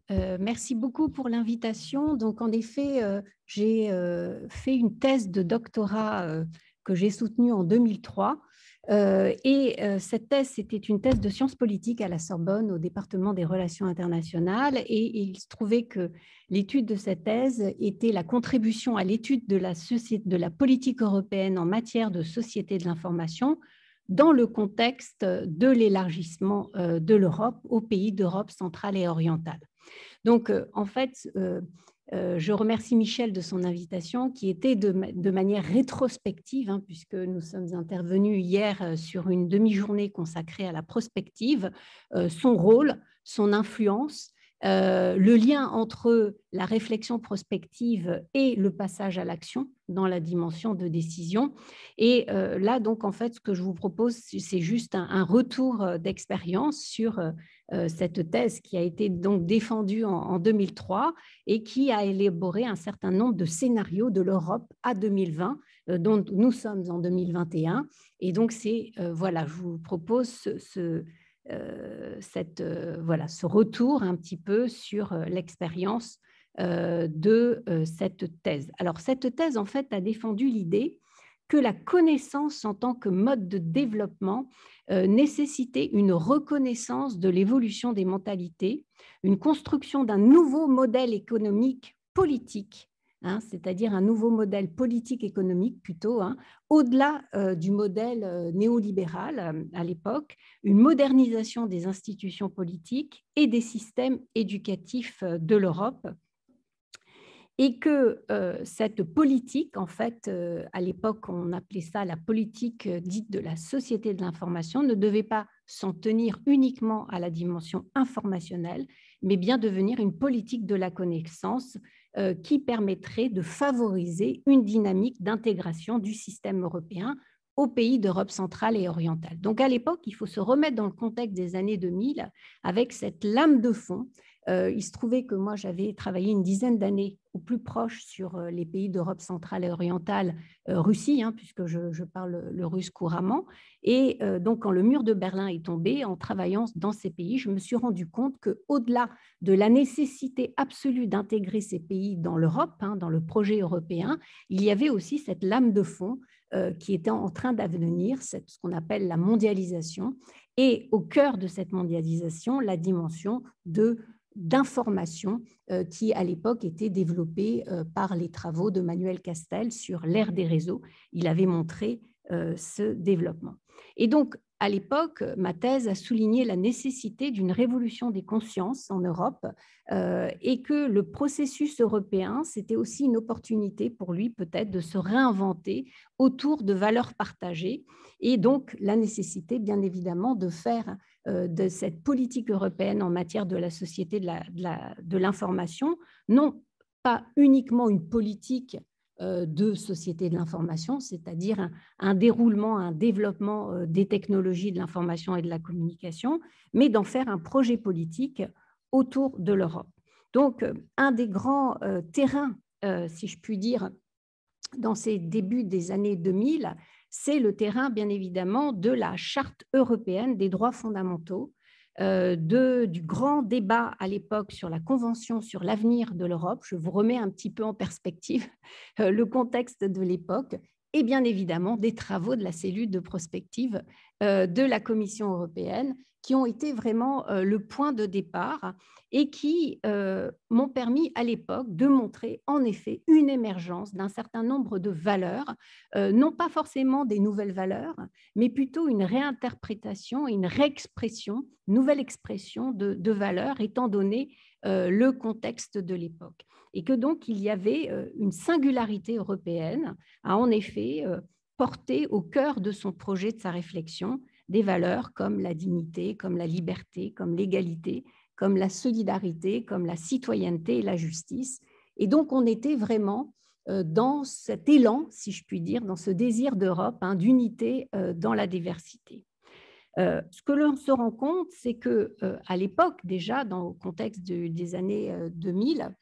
Merci beaucoup pour l'invitation. Donc, en effet, j'ai fait une thèse de doctorat que j'ai soutenue en 2003. Cette thèse, c'était une thèse de sciences politiques à la Sorbonne, au département des relations internationales. Et il se trouvait que l'étude de cette thèse était la contribution à l'étude de de la politique européenne en matière de société de l'information dans le contexte de l'élargissement de l'Europe aux pays d'Europe centrale et orientale. Donc, en fait, je remercie Michel de son invitation qui était de manière rétrospective, hein, puisque nous sommes intervenus hier sur une demi-journée consacrée à la prospective, son rôle, son influence, le lien entre la réflexion prospective et le passage à l'action dans la dimension de décision. Et là, donc, en fait, ce que je vous propose, c'est juste un retour d'expérience sur cette thèse qui a été donc défendue en 2003 et qui a élaboré un certain nombre de scénarios de l'Europe à 2020, dont nous sommes en 2021. Et donc, voilà, je vous propose voilà, ce retour un petit peu sur l'expérience de cette thèse. Alors, cette thèse, en fait, a défendu l'idée que la connaissance en tant que mode de développement nécessitait une reconnaissance de l'évolution des mentalités, une construction d'un nouveau modèle économique politique, hein, c'est-à-dire un nouveau modèle politique économique plutôt, hein, au-delà du modèle néolibéral à l'époque, une modernisation des institutions politiques et des systèmes éducatifs de l'Europe, et que cette politique, en fait, à l'époque, on appelait ça la politique dite de la société de l'information, ne devait pas s'en tenir uniquement à la dimension informationnelle, mais bien devenir une politique de la connaissance qui permettrait de favoriser une dynamique d'intégration du système européen aux pays d'Europe centrale et orientale. Donc, à l'époque, il faut se remettre dans le contexte des années 2000 avec cette lame de fond. Il se trouvait que moi, j'avais travaillé une dizaine d'années au plus proche sur les pays d'Europe centrale et orientale, Russie, hein, puisque je parle le russe couramment. Et donc, quand le mur de Berlin est tombé, en travaillant dans ces pays, je me suis rendu compte qu'au-delà de la nécessité absolue d'intégrer ces pays dans l'Europe, hein, dans le projet européen, il y avait aussi cette lame de fond qui était en train d'advenir, ce qu'on appelle la mondialisation. Et au cœur de cette mondialisation, la dimension d'information qui, à l'époque, était développée par les travaux de Manuel Castel sur l'ère des réseaux. Il avait montré ce développement. Et donc, à l'époque, ma thèse a souligné la nécessité d'une révolution des consciences en Europe et que le processus européen, c'était aussi une opportunité pour lui peut-être de se réinventer autour de valeurs partagées et donc la nécessité, bien évidemment, de faire de cette politique européenne en matière de la société de l'information, non pas uniquement une politique de société de l'information, c'est-à-dire un déroulement, un développement des technologies de l'information et de la communication, mais d'en faire un projet politique autour de l'Europe. Donc, un des grands terrains, si je puis dire, dans ces débuts des années 2000, c'est le terrain, bien évidemment, de la Charte européenne des droits fondamentaux, du grand débat à l'époque sur la Convention sur l'avenir de l'Europe. Je vous remets un petit peu en perspective le contexte de l'époque et bien évidemment des travaux de la cellule de prospective de la Commission européenne qui ont été vraiment le point de départ et qui m'ont permis à l'époque de montrer en effet une émergence d'un certain nombre de valeurs, non pas forcément des nouvelles valeurs, mais plutôt une réinterprétation et une réexpression, nouvelle expression de valeurs étant donné le contexte de l'époque. Et que donc il y avait une singularité européenne à en effet porter au cœur de son projet, de sa réflexion, des valeurs comme la dignité, comme la liberté, comme l'égalité, comme la solidarité, comme la citoyenneté et la justice. Et donc, on était vraiment dans cet élan, si je puis dire, dans ce désir d'Europe, hein, d'unité dans la diversité. Ce que l'on se rend compte, c'est qu'à l'époque, déjà, dans le contexte des années 2000,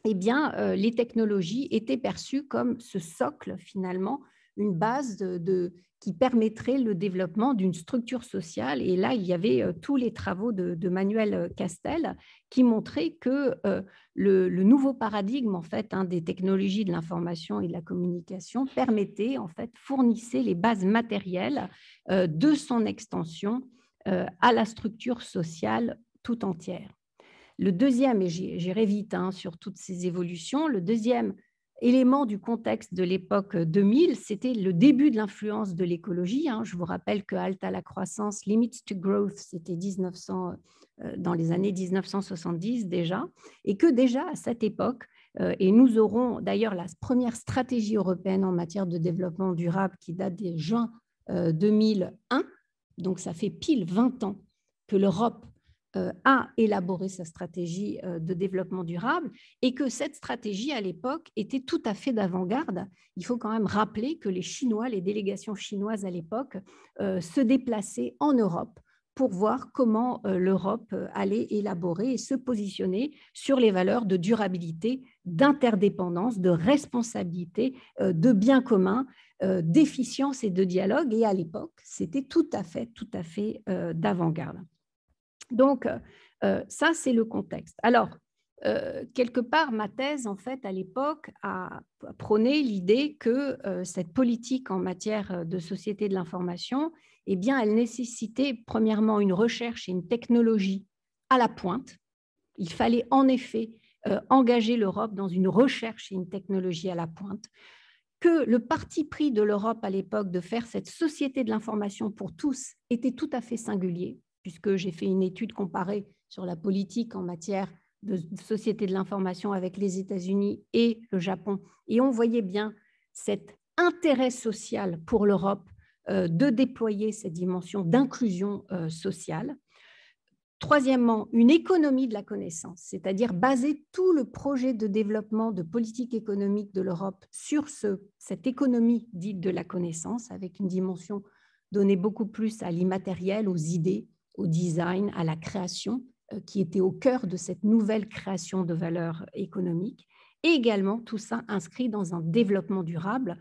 eh bien, les technologies étaient perçues comme ce socle, finalement, une base qui permettrait le développement d'une structure sociale. Et là, il y avait tous les travaux de Manuel Castel qui montraient que le nouveau paradigme en fait, des technologies de l'information et de la communication permettait, en fait, fournissait les bases matérielles de son extension à la structure sociale tout entière. Le deuxième, et j'irai vite sur toutes ces évolutions, le deuxième élément du contexte de l'époque 2000, c'était le début de l'influence de l'écologie. Je vous rappelle que Halte à la croissance, Limits to Growth, c'était dans les années 1970 déjà, et que déjà à cette époque, et nous aurons d'ailleurs la première stratégie européenne en matière de développement durable qui date de juin 2001, donc ça fait pile 20 ans que l'Europe a élaboré sa stratégie de développement durable et que cette stratégie, à l'époque, était tout à fait d'avant-garde. Il faut quand même rappeler que les Chinois, les délégations chinoises à l'époque, se déplaçaient en Europe pour voir comment l'Europe allait élaborer et se positionner sur les valeurs de durabilité, d'interdépendance, de responsabilité, de bien commun, d'efficience et de dialogue. Et à l'époque, c'était tout à fait d'avant-garde. Donc, ça, c'est le contexte. Alors, quelque part, ma thèse, en fait, à l'époque, a prôné l'idée que cette politique en matière de société de l'information, eh bien, elle nécessitait, premièrement, une recherche et une technologie à la pointe. Il fallait, en effet, engager l'Europe dans une recherche et une technologie à la pointe, que le parti pris de l'Europe à l'époque de faire cette société de l'information pour tous était tout à fait singulier, puisque j'ai fait une étude comparée sur la politique en matière de société de l'information avec les États-Unis et le Japon. Et on voyait bien cet intérêt social pour l'Europe de déployer cette dimension d'inclusion sociale. Troisièmement, une économie de la connaissance, c'est-à-dire baser tout le projet de développement de politique économique de l'Europe sur cette économie dite de la connaissance, avec une dimension donnée beaucoup plus à l'immatériel, aux idées, au design, à la création, qui était au cœur de cette nouvelle création de valeur économique, et également tout ça inscrit dans un développement durable,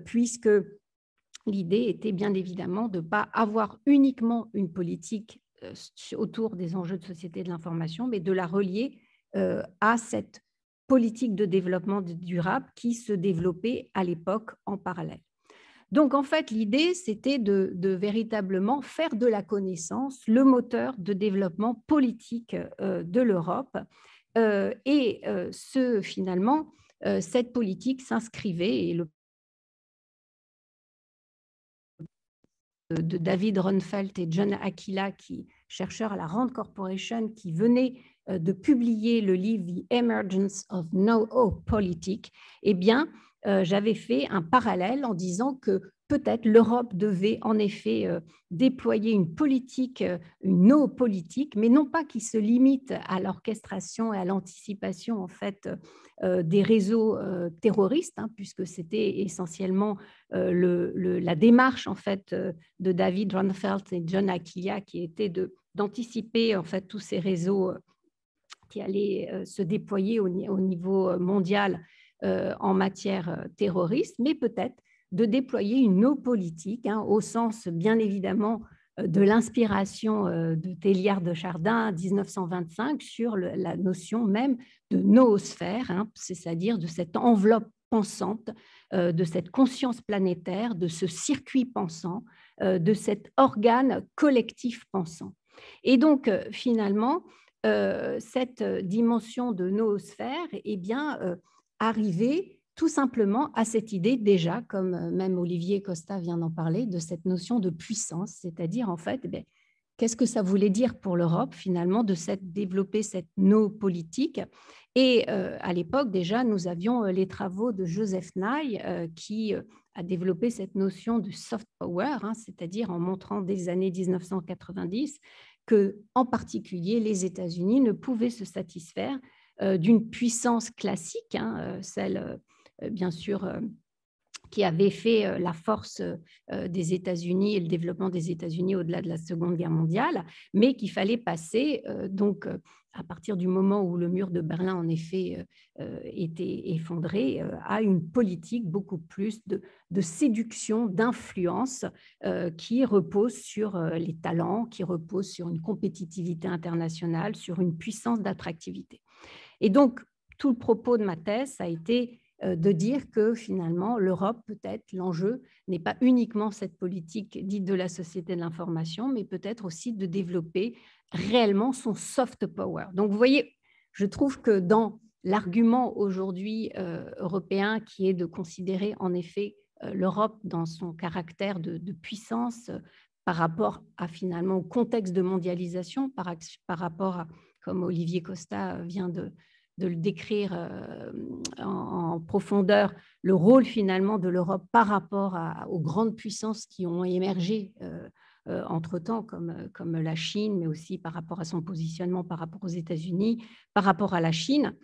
puisque l'idée était bien évidemment de ne pas avoir uniquement une politique autour des enjeux de société de l'information, mais de la relier à cette politique de développement durable qui se développait à l'époque en parallèle. Donc, en fait, l'idée, c'était de véritablement faire de la connaissance le moteur de développement politique de l'Europe. Et finalement, cette politique s'inscrivait, et de David Ronfeld et John Aquila, chercheurs à la Rand Corporation, qui venaient de publier le livre The Emergence of No Politic, eh bien, j'avais fait un parallèle en disant que peut-être l'Europe devait en effet déployer une politique, une no-politique, mais non pas qui se limite à l'orchestration et à l'anticipation en fait des réseaux terroristes, puisque c'était essentiellement la démarche en fait de David Ronfeld et John Aquila qui était d'anticiper en fait tous ces réseaux qui allaient se déployer au niveau mondial en matière terroriste, mais peut-être de déployer une no-politique, au sens bien évidemment de l'inspiration de Teilhard de Chardin 1925 sur la notion même de noosphère, c'est-à-dire de cette enveloppe pensante, de cette conscience planétaire, de ce circuit pensant, de cet organe collectif pensant. Et donc, finalement, cette dimension de noosphère est bien arrivée tout simplement à cette idée déjà, comme même Olivier Costa vient d'en parler, de cette notion de puissance, c'est-à-dire en fait, qu'est-ce que ça voulait dire pour l'Europe finalement de développer cette no-politique. Et à l'époque déjà, nous avions les travaux de Joseph Nye qui a développé cette notion de soft power, c'est-à-dire en montrant dès les années 1990 que, en particulier, les États-Unis ne pouvaient se satisfaire d'une puissance classique, celle bien sûr qui avait fait la force des États-Unis et le développement des États-Unis au-delà de la Seconde Guerre mondiale, mais qu'il fallait passer donc à partir du moment où le mur de Berlin, en effet, était effondré, à une politique beaucoup plus de séduction, d'influence, qui repose sur les talents, qui repose sur une compétitivité internationale, sur une puissance d'attractivité. Et donc, tout le propos de ma thèse, ça a été de dire que finalement, l'Europe, peut-être, l'enjeu n'est pas uniquement cette politique dite de la société de l'information, mais peut-être aussi de développer réellement son soft power. Donc, vous voyez, je trouve que dans l'argument aujourd'hui européen qui est de considérer en effet l'Europe dans son caractère de puissance par rapport à finalement au contexte de mondialisation, par rapport à, comme Olivier Costa vient de le décrire en profondeur, le rôle finalement de l'Europe par rapport aux grandes puissances qui ont émergé entre-temps, comme la Chine, mais aussi par rapport à son positionnement par rapport aux États-Unis, par rapport à la Chine.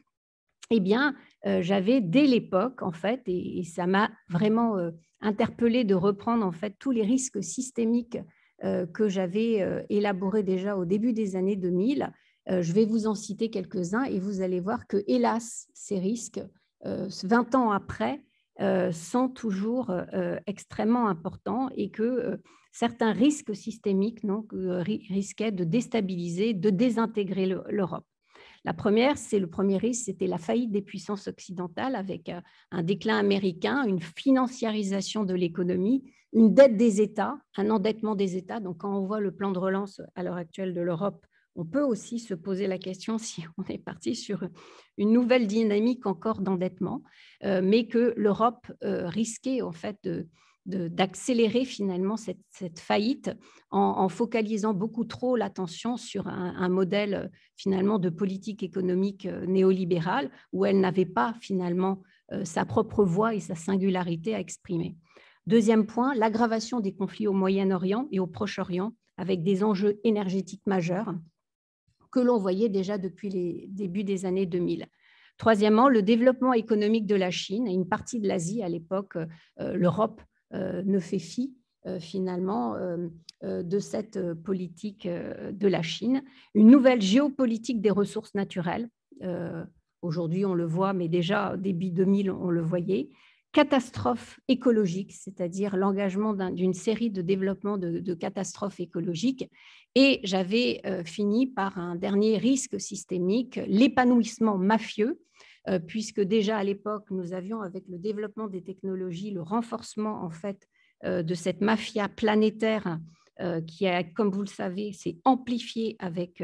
Eh bien, j'avais dès l'époque, en fait, et ça m'a vraiment interpellée de reprendre en fait tous les risques systémiques que j'avais élaborés déjà au début des années 2000. Je vais vous en citer quelques-uns et vous allez voir que, hélas, ces risques, 20 ans après, sont toujours extrêmement importants et que certains risques systémiques risquaient de déstabiliser, de désintégrer l'Europe. Le premier risque, c'était la faillite des puissances occidentales avec un déclin américain, une financiarisation de l'économie, une dette des États, un endettement des États. Donc, quand on voit le plan de relance à l'heure actuelle de l'Europe, on peut aussi se poser la question si on est parti sur une nouvelle dynamique encore d'endettement, mais que l'Europe risquait en fait d'accélérer finalement cette faillite en focalisant beaucoup trop l'attention sur un modèle finalement de politique économique néolibérale où elle n'avait pas finalement sa propre voix et sa singularité à exprimer. Deuxième point, l'aggravation des conflits au Moyen-Orient et au Proche-Orient avec des enjeux énergétiques majeurs que l'on voyait déjà depuis les débuts des années 2000. Troisièmement, le développement économique de la Chine et une partie de l'Asie. À l'époque, l'Europe ne fait fi finalement de cette politique de la Chine. Une nouvelle géopolitique des ressources naturelles. Aujourd'hui, on le voit, mais déjà début 2000, on le voyait. Catastrophe écologique, c'est-à-dire l'engagement d'une série de développements de catastrophes écologiques. Et j'avais fini par un dernier risque systémique, l'épanouissement mafieux, puisque déjà à l'époque, nous avions avec le développement des technologies, le renforcement en fait de cette mafia planétaire qui, comme vous le savez, s'est amplifiée avec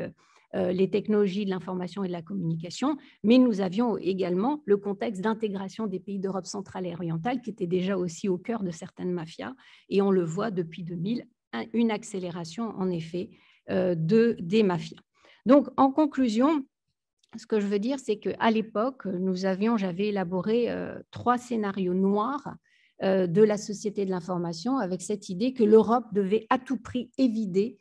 les technologies de l'information et de la communication, mais nous avions également le contexte d'intégration des pays d'Europe centrale et orientale qui était déjà aussi au cœur de certaines mafias, et on le voit depuis 2000, une accélération en effet des mafias. Donc, en conclusion, ce que je veux dire, c'est qu'à l'époque, j'avais élaboré 3 scénarios noirs de la société de l'information avec cette idée que l'Europe devait à tout prix éviter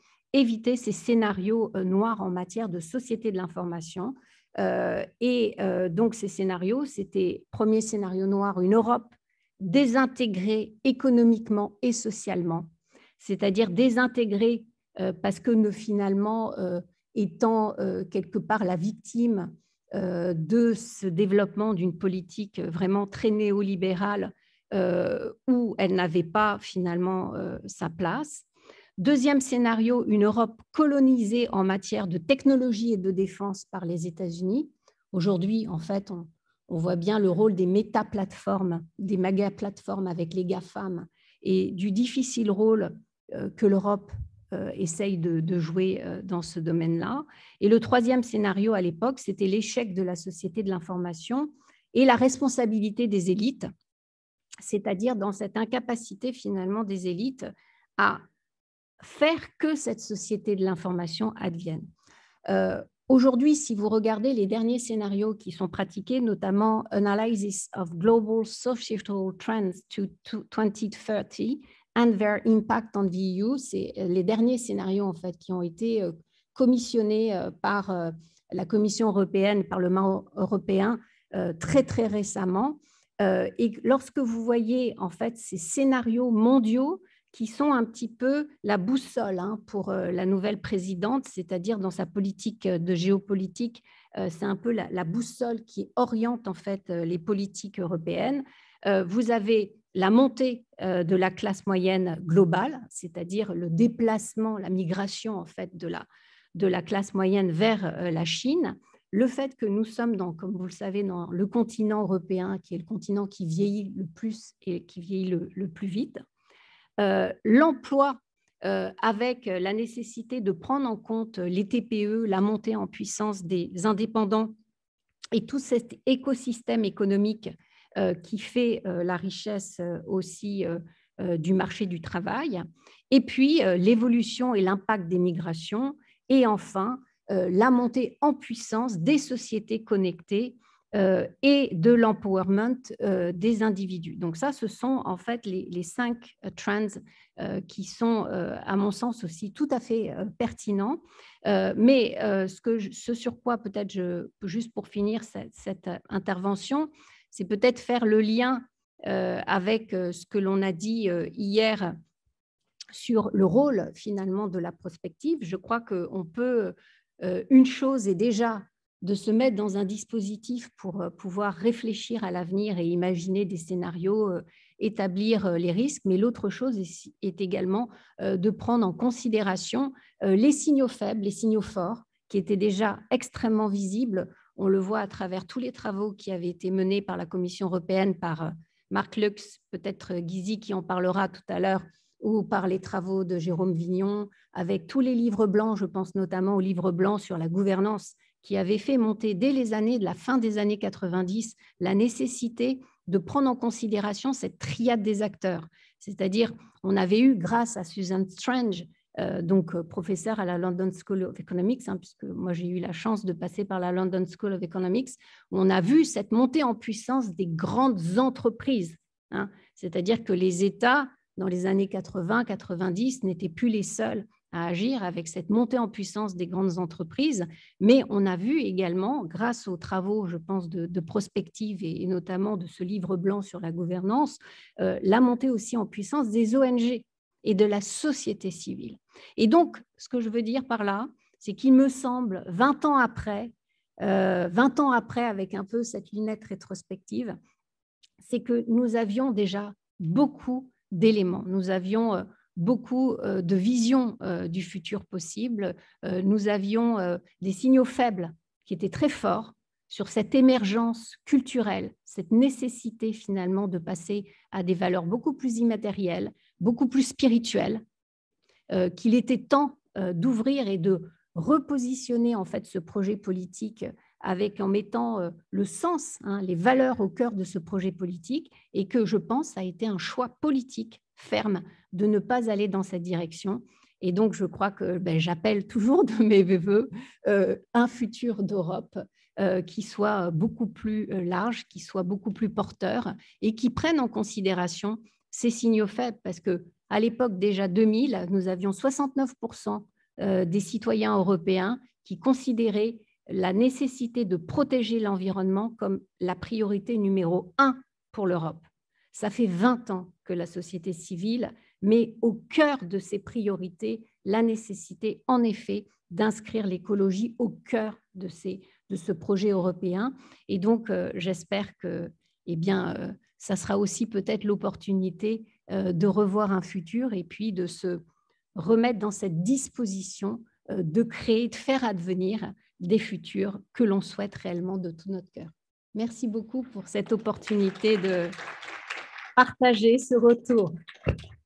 ces scénarios noirs en matière de société de l'information. Donc, ces scénarios, c'était, premier scénario noir, une Europe désintégrée économiquement et socialement, c'est-à-dire désintégrée parce que finalement, étant quelque part la victime de ce développement d'une politique vraiment très néolibérale où elle n'avait pas finalement sa place. Deuxième scénario, une Europe colonisée en matière de technologie et de défense par les États-Unis. Aujourd'hui, en fait, on voit bien le rôle des méta-plateformes, des méga-plateformes avec les GAFAM et du difficile rôle que l'Europe essaye de jouer dans ce domaine-là. Et le troisième scénario à l'époque, c'était l'échec de la société de l'information et la responsabilité des élites, c'est-à-dire dans cette incapacité finalement des élites à faire que cette société de l'information advienne. Aujourd'hui, si vous regardez les derniers scénarios qui sont pratiqués, notamment Analysis of Global Societal Trends to 2030 and their impact on the EU, c'est les derniers scénarios en fait qui ont été commissionnés par la Commission européenne, le Parlement européen très très récemment. Et lorsque vous voyez en fait ces scénarios mondiaux qui sont un petit peu la boussole pour la nouvelle présidente, c'est-à-dire dans sa politique de géopolitique, c'est un peu la boussole qui oriente en fait les politiques européennes. Vous avez la montée de la classe moyenne globale, c'est-à-dire le déplacement, la migration en fait de la classe moyenne vers la Chine. Le fait que nous sommes, comme vous le savez, dans le continent européen, qui est le continent qui vieillit le plus et qui vieillit le plus vite. L'emploi avec la nécessité de prendre en compte les TPE, la montée en puissance des indépendants et tout cet écosystème économique qui fait la richesse aussi du marché du travail, et puis l'évolution et l'impact des migrations, et enfin la montée en puissance des sociétés connectées et de l'empowerment des individus. Donc ça, ce sont en fait les 5 trends qui sont, à mon sens, aussi tout à fait pertinents. Mais ce sur quoi peut-être, juste pour finir cette intervention, c'est peut-être faire le lien avec ce que l'on a dit hier sur le rôle finalement de la prospective. Je crois qu'on peut, une chose est déjà de se mettre dans un dispositif pour pouvoir réfléchir à l'avenir et imaginer des scénarios, établir les risques, mais l'autre chose est également de prendre en considération les signaux faibles, les signaux forts, qui étaient déjà extrêmement visibles. On le voit à travers tous les travaux qui avaient été menés par la Commission européenne, par Marc Lux, peut-être Guizy qui en parlera tout à l'heure, ou par les travaux de Jérôme Vignon, avec tous les livres blancs, je pense notamment au livre blanc sur la gouvernance, qui avait fait monter dès de la fin des années 90 la nécessité de prendre en considération cette triade des acteurs. C'est-à-dire, on avait eu, grâce à Susan Strange, donc professeure à la London School of Economics, puisque moi j'ai eu la chance de passer par la London School of Economics, où on a vu cette montée en puissance des grandes entreprises. C'est-à-dire que les États, dans les années 80-90, n'étaient plus les seuls à agir avec cette montée en puissance des grandes entreprises, mais on a vu également, grâce aux travaux, je pense, de prospective et notamment de ce livre blanc sur la gouvernance, la montée aussi en puissance des ONG et de la société civile. Et donc, ce que je veux dire par là, c'est qu'il me semble, 20 ans après, avec un peu cette lunette rétrospective, c'est que nous avions déjà beaucoup d'éléments. Nous avions beaucoup de visions du futur possible. Nous avions des signaux faibles qui étaient très forts sur cette émergence culturelle, cette nécessité finalement de passer à des valeurs beaucoup plus immatérielles, beaucoup plus spirituelles, qu'il était temps d'ouvrir et de repositionner en fait ce projet politique en mettant le sens, les valeurs au cœur de ce projet politique, et que je pense a été un choix politique ferme de ne pas aller dans cette direction. Et donc, je crois que j'appelle toujours de mes voeux un futur d'Europe qui soit beaucoup plus large, qui soit beaucoup plus porteur et qui prenne en considération ces signaux faibles, parce qu'à l'époque déjà 2000, nous avions 69% des citoyens européens qui considéraient la nécessité de protéger l'environnement comme la priorité numéro 1 pour l'Europe. Ça fait 20 ans que la société civile met au cœur de ses priorités la nécessité, en effet, d'inscrire l'écologie au cœur de ce projet européen. Et donc, j'espère que ça sera aussi peut-être l'opportunité de revoir un futur et puis de se remettre dans cette disposition de créer, de faire advenir des futurs que l'on souhaite réellement de tout notre cœur. Merci beaucoup pour cette opportunité de partager ce retour.